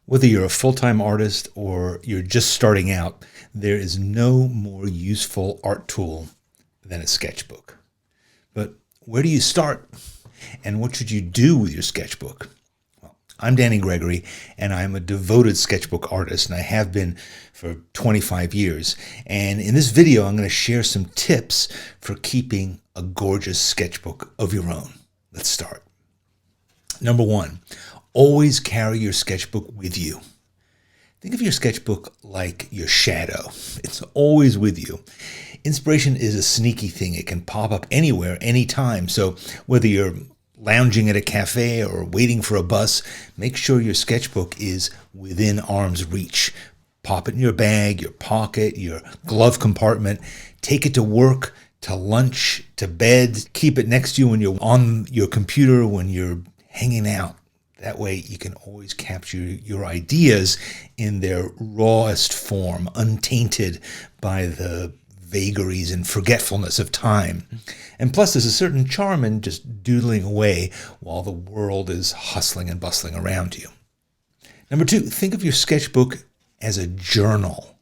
Whether you're a full-time artist or you're just starting out, there is no more useful art tool than a sketchbook. But where do you start? And what should you do with your sketchbook? Well, I'm Danny Gregory, and I'm a devoted sketchbook artist, and I have been for 25 years. And in this video, I'm going to share some tips for keeping a gorgeous sketchbook of your own. Let's start. Number one, always carry your sketchbook with you. Think of your sketchbook like your shadow. It's always with you. Inspiration is a sneaky thing. It can pop up anywhere, anytime. So whether you're lounging at a cafe or waiting for a bus, make sure your sketchbook is within arm's reach. Pop it in your bag, your pocket, your glove compartment. Take it to work, to lunch, to bed. Keep it next to you when you're on your computer, when you're hanging out. That way you can always capture your ideas in their rawest form, untainted by the vagaries and forgetfulness of time. And plus, there's a certain charm in just doodling away while the world is hustling and bustling around you. Number two, think of your sketchbook as a journal.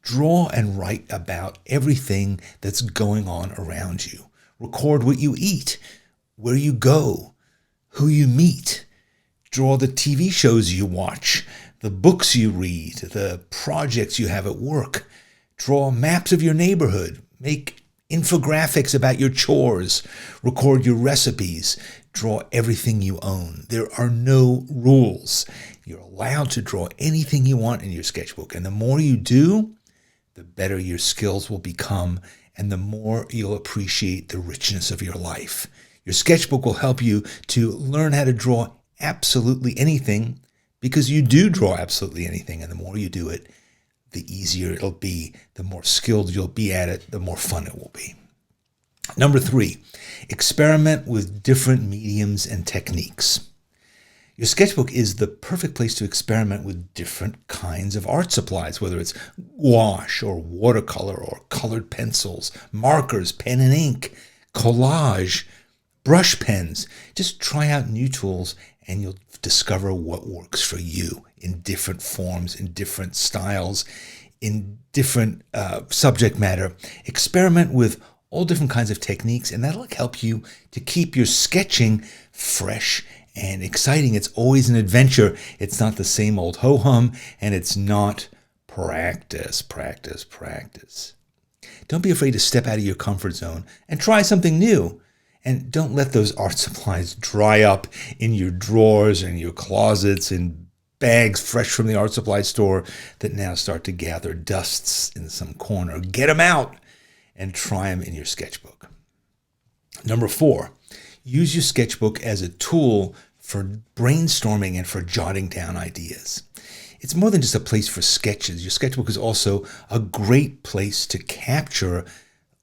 Draw and write about everything that's going on around you. Record what you eat, where you go, who you meet. Draw the TV shows you watch, the books you read, the projects you have at work. Draw maps of your neighborhood. Make infographics about your chores. Record your recipes. Draw everything you own. There are no rules. You're allowed to draw anything you want in your sketchbook. And the more you do, the better your skills will become, and the more you'll appreciate the richness of your life. Your sketchbook will help you to learn how to draw absolutely anything, because you do draw absolutely anything, and the more you do it, the easier it'll be, the more skilled you'll be at it, the more fun it will be. Number three, experiment with different mediums and techniques. Your sketchbook is the perfect place to experiment with different kinds of art supplies, whether it's gouache or watercolor or colored pencils, markers, pen and ink, collage, brush pens. Just try out new tools and you'll discover what works for you in different forms, in different styles, in different subject matter. Experiment with all different kinds of techniques, and that'll help you to keep your sketching fresh and exciting. It's always an adventure. It's not the same old ho-hum, and it's not practice. Don't be afraid to step out of your comfort zone and try something new. And don't let those art supplies dry up in your drawers and your closets and bags fresh from the art supply store that now start to gather dusts in some corner. Get them out and try them in your sketchbook. Number four, use your sketchbook as a tool for brainstorming and for jotting down ideas. It's more than just a place for sketches. Your sketchbook is also a great place to capture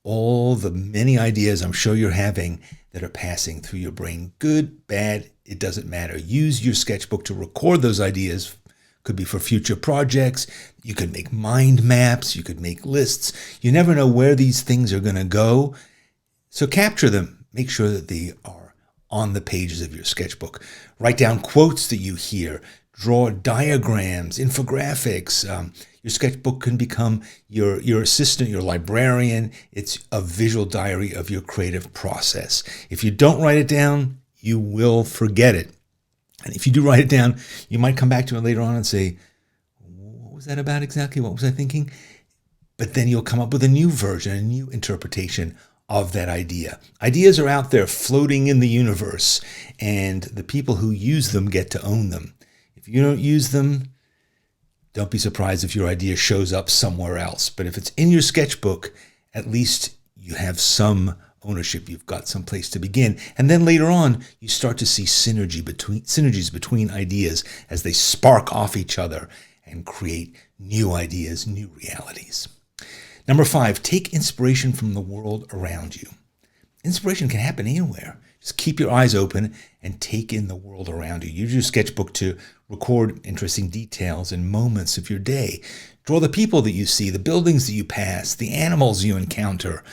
all the many ideas I'm sure you're having that are passing through your brain. Good, bad, it doesn't matter. Use your sketchbook to record those ideas. Could be for future projects. You could make mind maps. You could make lists. You never know where these things are going to go. So capture them. Make sure that they are on the pages of your sketchbook. Write down quotes that you hear. Draw diagrams, infographics. Your sketchbook can become your assistant, your librarian. It's a visual diary of your creative process. If you don't write it down, you will forget it. And if you do write it down, you might come back to it later on and say, what was that about exactly? What was I thinking? But then you'll come up with a new version, a new interpretation of that idea. Ideas are out there floating in the universe, and the people who use them get to own them. If you don't use them, don't be surprised if your idea shows up somewhere else. But if it's in your sketchbook, at least you have some ownership. You've got some place to begin. And then later on, you start to see synergies between ideas as they spark off each other and create new ideas, new realities. Number five, take inspiration from the world around you. Inspiration can happen anywhere. Just keep your eyes open and take in the world around you. Use your sketchbook to record interesting details and moments of your day. Draw the people that you see, the buildings that you pass, the animals you encounter.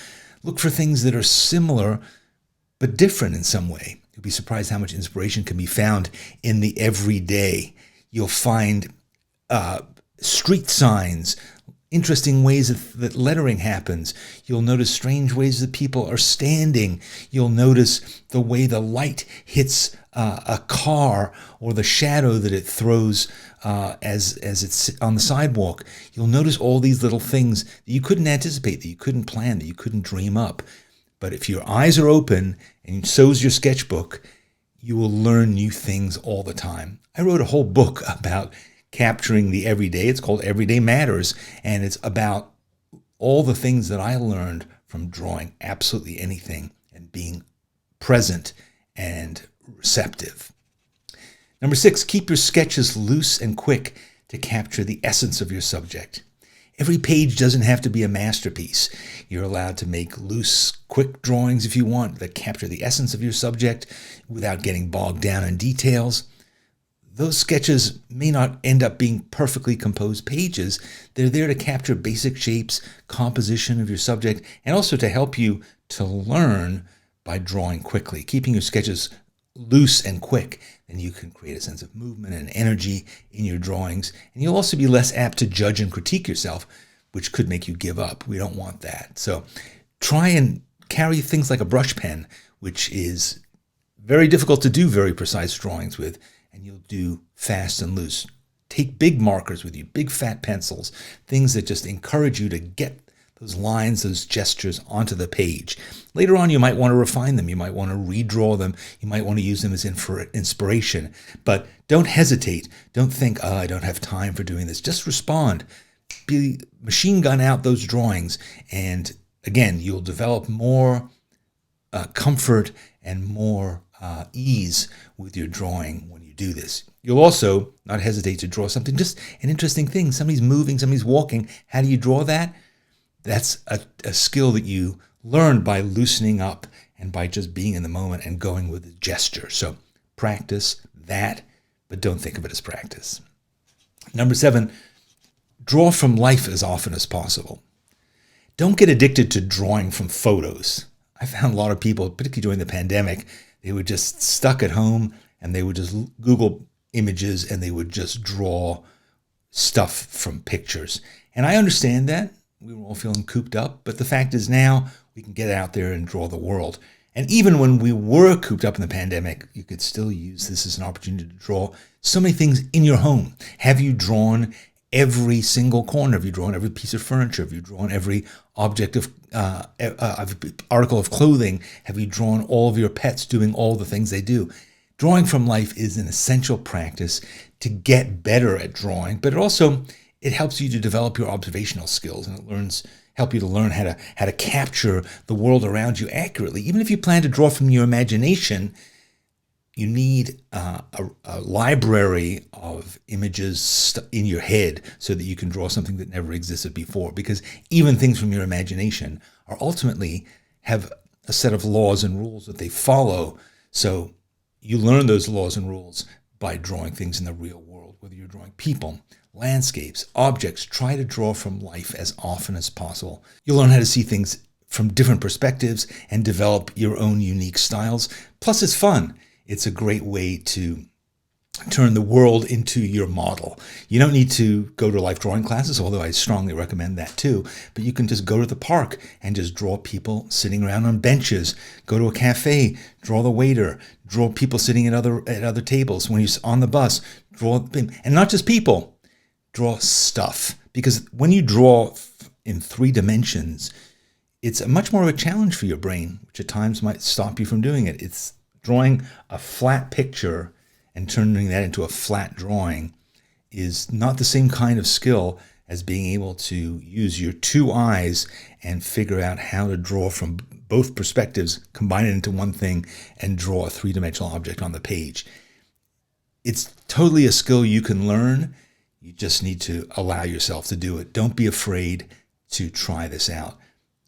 Look for things that are similar but different in some way. You'll be surprised how much inspiration can be found in the everyday. You'll find street signs, interesting ways that lettering happens. You'll notice strange ways that people are standing. You'll notice the way the light hits a car, or the shadow that it throws as it's on the sidewalk. You'll notice all these little things that you couldn't anticipate, that you couldn't plan, that you couldn't dream up. But if your eyes are open, and so's your sketchbook, you will learn new things all the time. I wrote a whole book about capturing the everyday. It's called Everyday Matters, and it's about all the things that I learned from drawing absolutely anything and being present and receptive. Number 6, keep your sketches loose and quick to capture the essence of your subject. Every page doesn't have to be a masterpiece. You're allowed to make loose, quick drawings if you want that capture the essence of your subject without getting bogged down in details. Those sketches may not end up being perfectly composed pages. They're there to capture basic shapes, composition of your subject, and also to help you to learn by drawing quickly. Keeping your sketches loose and quick, then you can create a sense of movement and energy in your drawings, and you'll also be less apt to judge and critique yourself, which could make you give up. We don't want that. So try and carry things like a brush pen, which is very difficult to do very precise drawings with, and you'll do fast and loose. Take big markers with you, big fat pencils, things that just encourage you to get those lines, those gestures onto the page. Later on, you might want to refine them. You might want to redraw them. You might want to use them as inspiration. But don't hesitate. Don't think, oh, I don't have time for doing this. Just respond. Machine gun out those drawings. And again, you'll develop more comfort and more ease with your drawing when you do this. You'll also not hesitate to draw something, just an interesting thing. Somebody's moving, somebody's walking. How do you draw that? That's a skill that you learn by loosening up and by just being in the moment and going with the gesture. So practice that, but don't think of it as practice. Number 7, draw from life as often as possible. Don't get addicted to drawing from photos. I found a lot of people, particularly during the pandemic, they were just stuck at home and they would just Google images and they would just draw stuff from pictures. And I understand that. We were all feeling cooped up, but the fact is now we can get out there and draw the world. And even when we were cooped up in the pandemic, you could still use this as an opportunity to draw so many things in your home. Have you drawn every single corner? Have you drawn every piece of furniture? Have you drawn every object of article of clothing? Have you drawn all of your pets doing all the things they do? Drawing from life is an essential practice to get better at drawing, but it helps you to develop your observational skills, and it help you to learn how to capture the world around you accurately. Even if you plan to draw from your imagination, you need a library of images in your head so that you can draw something that never existed before. Because even things from your imagination are ultimately have a set of laws and rules that they follow. So you learn those laws and rules by drawing things in the real world, whether you're drawing people, landscapes, objects. Try to draw from life as often as possible. You'll learn how to see things from different perspectives and develop your own unique styles. Plus, it's fun. It's a great way to turn the world into your model. You don't need to go to life drawing classes, although I strongly recommend that too. But you can just go to the park and just draw people sitting around on benches. Go to a cafe, draw the waiter, draw people sitting at other tables. When you're on the bus, draw, and not just people. Draw stuff, because when you draw in 3 dimensions, it's much more of a challenge for your brain, which at times might stop you from doing it. It's drawing a flat picture and turning that into a flat drawing is not the same kind of skill as being able to use your 2 eyes and figure out how to draw from both perspectives, combine it into one thing, and draw a 3-dimensional object on the page. It's totally a skill you can learn. You just need to allow yourself to do it. Don't be afraid to try this out.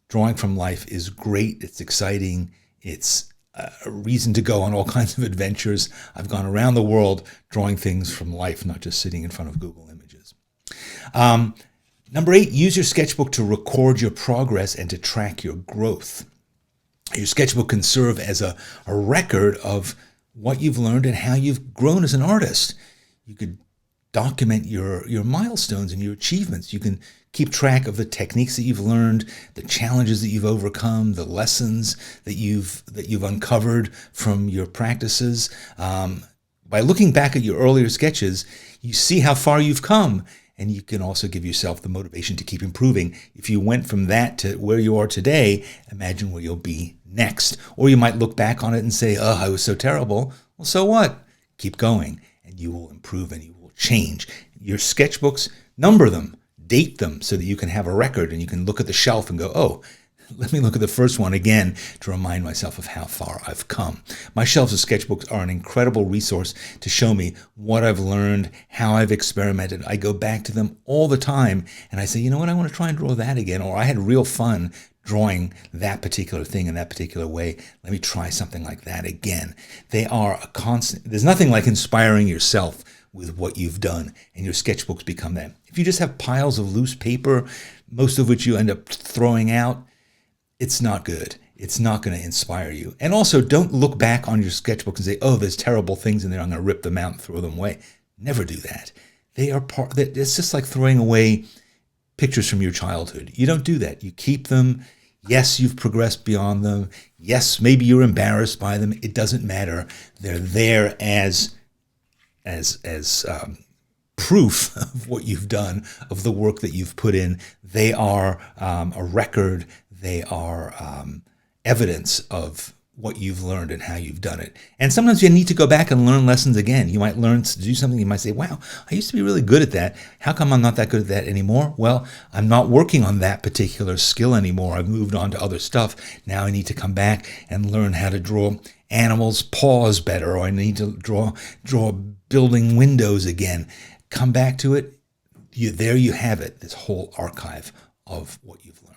Drawing from life is great. It's exciting. It's a reason to go on all kinds of adventures. I've gone around the world drawing things from life, not just sitting in front of Google Images. Number 8, use your sketchbook to record your progress and to track your growth. Your sketchbook can serve as a record of what you've learned and how you've grown as an artist. You could document your milestones and your achievements. You can keep track of the techniques that you've learned, the challenges that you've overcome, the lessons that you've uncovered from your practices. By looking back at your earlier sketches, you see how far you've come, and you can also give yourself the motivation to keep improving. If you went from that to where you are today, imagine where you'll be next. Or you might look back on it and say, oh, I was so terrible. Well, so what? Keep going, and you will improve and you will change. Your sketchbooks, number them, date them so that you can have a record and you can look at the shelf and go, oh, let me look at the first one again to remind myself of how far I've come. My shelves of sketchbooks are an incredible resource to show me what I've learned, how I've experimented. I go back to them all the time and I say, you know what, I want to try and draw that again, or I had real fun drawing that particular thing in that particular way. Let me try something like that again. They are a constant. There's nothing like inspiring yourself with what you've done, and your sketchbooks become that. If you just have piles of loose paper, most of which you end up throwing out, it's not good. It's not going to inspire you. And also, don't look back on your sketchbook and say, oh, there's terrible things in there, I'm going to rip them out and throw them away. Never do that. They are part. It's just like throwing away pictures from your childhood. You don't do that. You keep them. Yes, you've progressed beyond them. Yes, maybe you're embarrassed by them. It doesn't matter. They're there as proof of what you've done, of the work that you've put in. They are a record. They are evidence of what you've learned and how you've done it. And sometimes you need to go back and learn lessons again. You might learn to do something. You might say, wow, I used to be really good at that. How come I'm not that good at that anymore? Well, I'm not working on that particular skill anymore. I've moved on to other stuff. Now I need to come back and learn how to draw animals' paws better, or I need to draw building windows again. Come back to it. There you have it, this whole archive of what you've learned.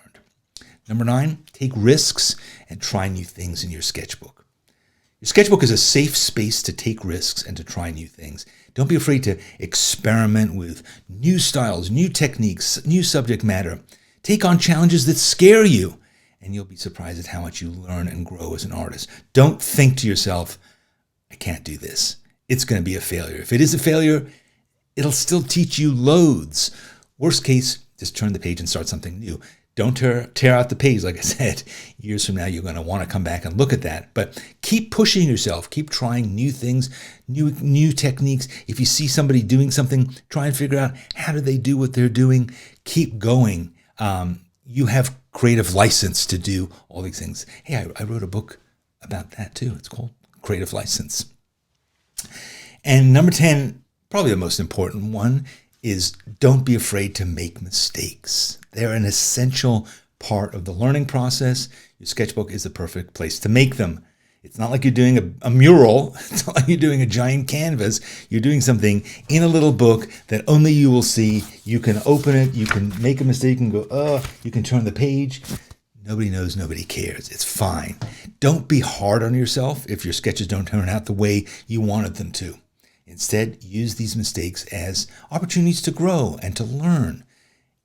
Number 9, take risks and try new things in your sketchbook. Your sketchbook is a safe space to take risks and to try new things. Don't be afraid to experiment with new styles, new techniques, new subject matter. Take on challenges that scare you, and you'll be surprised at how much you learn and grow as an artist. Don't think to yourself, I can't do this. It's going to be a failure. If it is a failure, it'll still teach you loads. Worst case, just turn the page and start something new. Don't tear out the page. Like I said, years from now, you're going to want to come back and look at that. But keep pushing yourself. Keep trying new things, new techniques. If you see somebody doing something, try and figure out how do they do what they're doing. Keep going. You have creative license to do all these things. Hey, I wrote a book about that too. It's called Creative License. And number 10, probably the most important one, is don't be afraid to make mistakes. They're an essential part of the learning process. Your sketchbook is the perfect place to make them. It's not like you're doing a mural. It's not like you're doing a giant canvas. You're doing something in a little book that only you will see. You can open it. You can make a mistake and go, you can turn the page. Nobody knows, nobody cares. It's fine. Don't be hard on yourself if your sketches don't turn out the way you wanted them to. Instead, use these mistakes as opportunities to grow and to learn,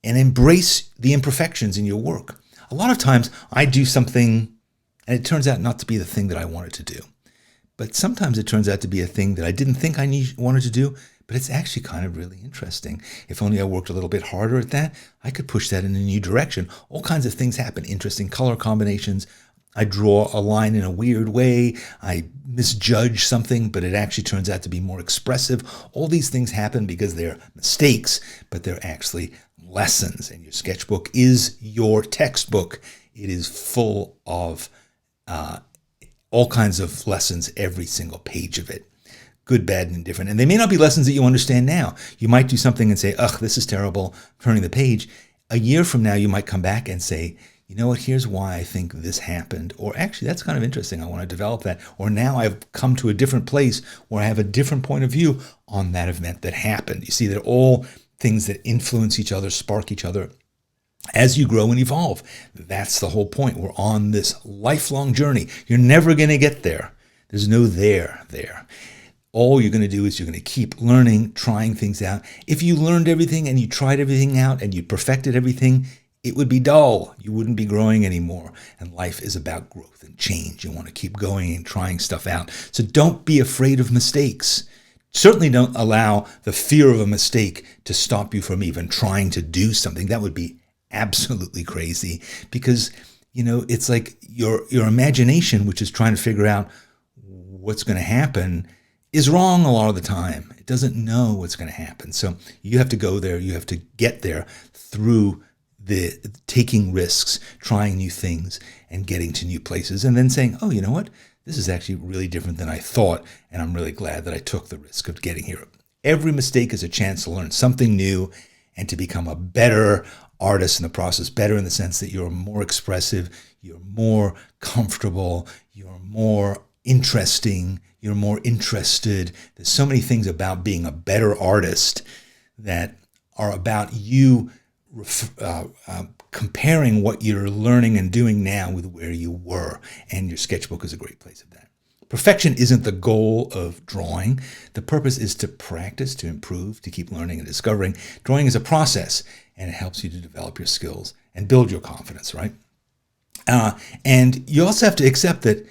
and embrace the imperfections in your work. A lot of times I do something and it turns out not to be the thing that I wanted to do. But sometimes it turns out to be a thing that I didn't think I wanted to do, but it's actually kind of really interesting. If only I worked a little bit harder at that, I could push that in a new direction. All kinds of things happen, interesting color combinations. I draw a line in a weird way. I misjudge something, but it actually turns out to be more expressive. All these things happen because they're mistakes, but they're actually lessons. And your sketchbook is your textbook. It is full of all kinds of lessons, every single page of it. Good, bad, and indifferent. And they may not be lessons that you understand now. You might do something and say, ugh, this is terrible, turning the page. A year from now, you might come back and say, you know what, here's why I think this happened. Or actually, that's kind of interesting. I want to develop that. Or now I've come to a different place where I have a different point of view on that event that happened. You see, they're all things that influence each other, spark each other as you grow and evolve. That's the whole point. We're on this lifelong journey. You're never going to get there. There's no there. All you're going to do is you're going to keep learning, trying things out. If you learned everything and you tried everything out and you perfected everything, it would be dull. You wouldn't be growing anymore. And life is about growth and change. You want to keep going and trying stuff out. So don't be afraid of mistakes. Certainly don't allow the fear of a mistake to stop you from even trying to do something. That would be absolutely crazy, because it's like your imagination, which is trying to figure out what's going to happen, is wrong a lot of the time. It doesn't know what's going to happen. So you have to go there. You have to get there through the taking risks, trying new things, and getting to new places, and then saying, oh, you know what? This is actually really different than I thought, and I'm really glad that I took the risk of getting here. Every mistake is a chance to learn something new and to become a better artist in the process. Better in the sense that you're more expressive, you're more comfortable, you're more interesting, you're more interested. There's so many things about being a better artist that are about you comparing what you're learning and doing now with where you were. And your sketchbook is a great place of that. Perfection isn't the goal of drawing. The purpose is to practice, to improve, to keep learning and discovering. Drawing is a process, and it helps you to develop your skills and build your confidence, right? And you also have to accept that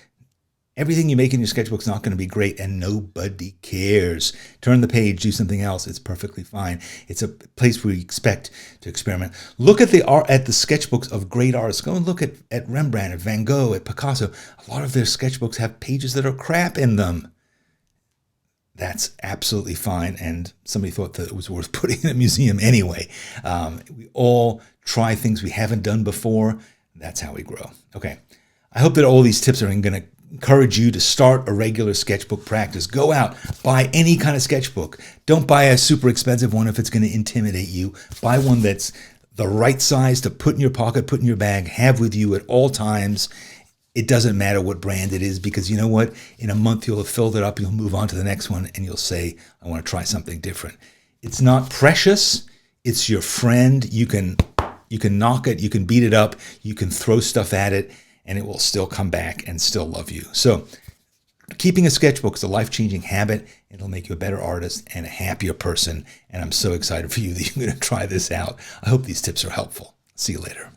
everything you make in your sketchbook is not going to be great, and nobody cares. Turn the page, do something else. It's perfectly fine. It's a place where you expect to experiment. Look at the sketchbooks of great artists. Go and look at Rembrandt, at Van Gogh, at Picasso. A lot of their sketchbooks have pages that are crap in them. That's absolutely fine, and somebody thought that it was worth putting in a museum anyway. We all try things we haven't done before. That's how we grow. Okay, I hope that all these tips are going to encourage you to start a regular sketchbook practice. Go out, buy any kind of sketchbook. Don't buy a super expensive one if it's going to intimidate you. Buy one that's the right size to put in your pocket, put in your bag, have with you at all times. It doesn't matter what brand it is, because you know what? In a month, you'll have filled it up. You'll move on to the next one, and you'll say, I want to try something different. It's not precious. It's your friend. You can knock it. You can beat it up. You can throw stuff at it, and it will still come back and still love you. So keeping a sketchbook is a life-changing habit. It'll make you a better artist and a happier person. And I'm so excited for you that you're going to try this out. I hope these tips are helpful. See you later.